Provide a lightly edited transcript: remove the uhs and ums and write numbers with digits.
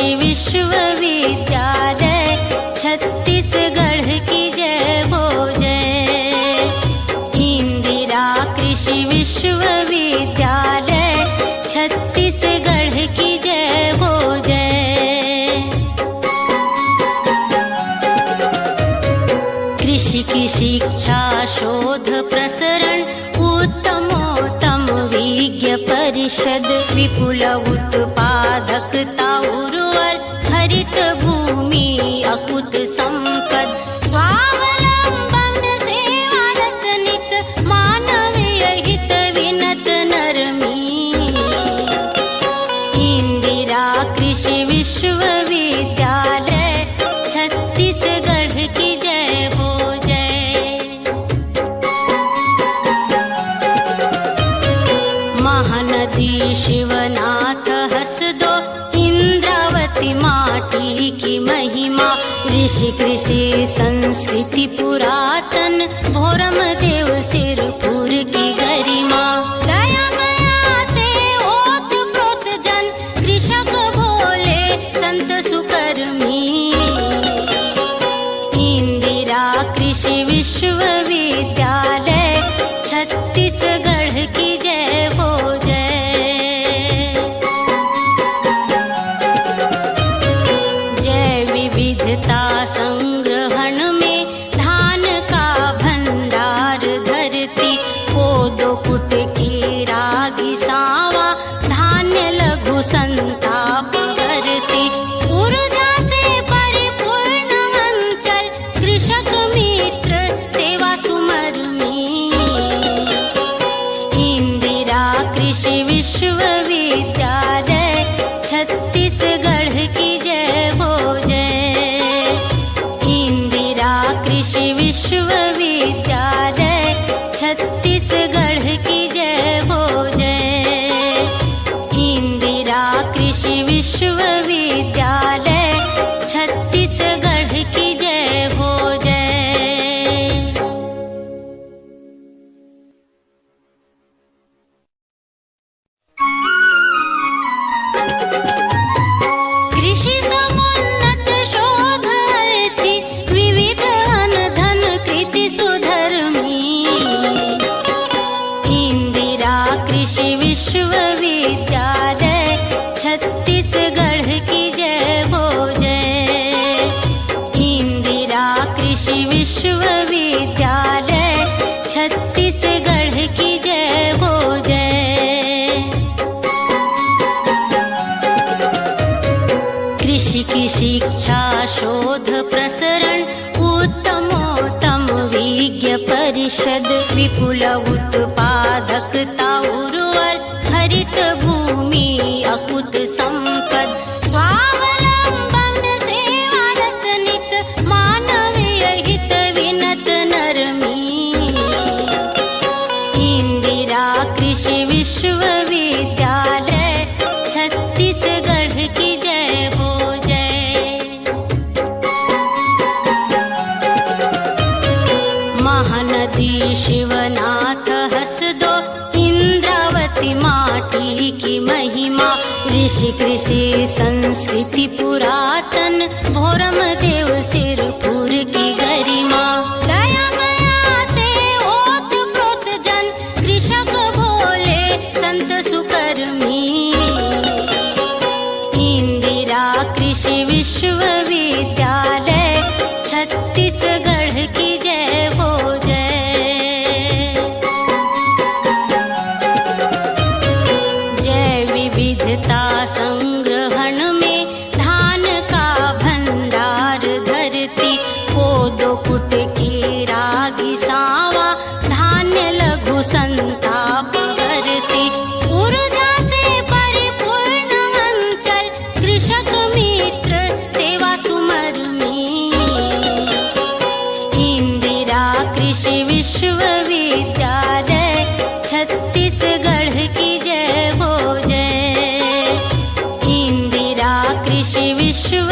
कृषि विश्वविद्यालय छत्तीसगढ़ की जय हो जय। इंदिरा कृषि विश्वविद्यालय छत्तीसगढ़ की जय हो जय। कृषि की शिक्षा शोध प्रसरण उत्तमोत्तम विज्ञ परिषद विपुल उत्पादकता उर्वर हरित भूमि अकुत संपद स्वावलंबन सेवारत नित मानवीय हित विनत नरमी। इंदिरा कृषि विश्वविद्यालय छत्तीसगढ़ की जय हो जय। महानदी शिवनाथ हसदो इंद्रावती माटी की महिमा ऋषि कृषि संस्कृति पुरातन भोरम देव सिरपुर की गरिमा। दया मया से ओत प्रोत जन कृषक भोले संत सुकर्मी। इंदिरा कृषि विश्वविद्यालय छत्तीसगढ़ की जय हो जय। जय विविधता संग्रहण में धान का भंडार धरती कोदो कुट की रागी सावा धान्य लघु संताप करती। ऊर्जा से परिपूर्ण अंचल कृषक मित्र सेवा सुमरमी। इंदिरा कृषि विश्वविद्यालय छत्तीसगढ़ की जय हो जय। इंदिरा कृषि विश्वविद्यालय छत्तीसगढ़ की जय हो जय। इंदिरा कृषि विश्वविद्यालय छत्तीसगढ़ की जय हो जय। कृषि समुन्नत शोध अर्थी विविध अनधन कृति सुधर्मी। इंदिरा कृषि विश्वविद्यालय छत्तीसगढ़ की जय हो जय। इंदिरा कृषि विश्वविद्यालय छत्तीसगढ़ की जय हो जय। कृषि की शिक्षा शोध प्रसरण उत्तमोत्तम विज्ञ परिषद विपुल उत्पादकता उर्वर हरित भूमि अकुत संपद स्वावलंबन सेवारत नित मानवीय हित विनत नरमी। इंदिरा कृषि विश्वविद्यालय छत्तीसगढ़ की जय हो जय। महानदी शिवनाथ हसदो इंद्रावती माटी की महिमा ऋषि कृषि संस्कृति पुरातन भोरम देव सिरपुर की गरिमा। दया मया से ओत प्रोत जन कृषक भोले संत सुकर्मी। इंदिरा कृषि विश्वविद्यालय छत्तीसगढ़ की जय हो जय। जय विविधता संग्रहण में धान का भंडार धरती कोदो कुट की रागी सावा धान्य लघु संताप करती। ऊर्जा से परिपूर्ण अंचल कृषक मित्र सेवा सुमरमी। इंदिरा कृषि विश्वविद्यालय छत्तीसगढ़ की जय हो जय। इंदिरा कृषि विश्व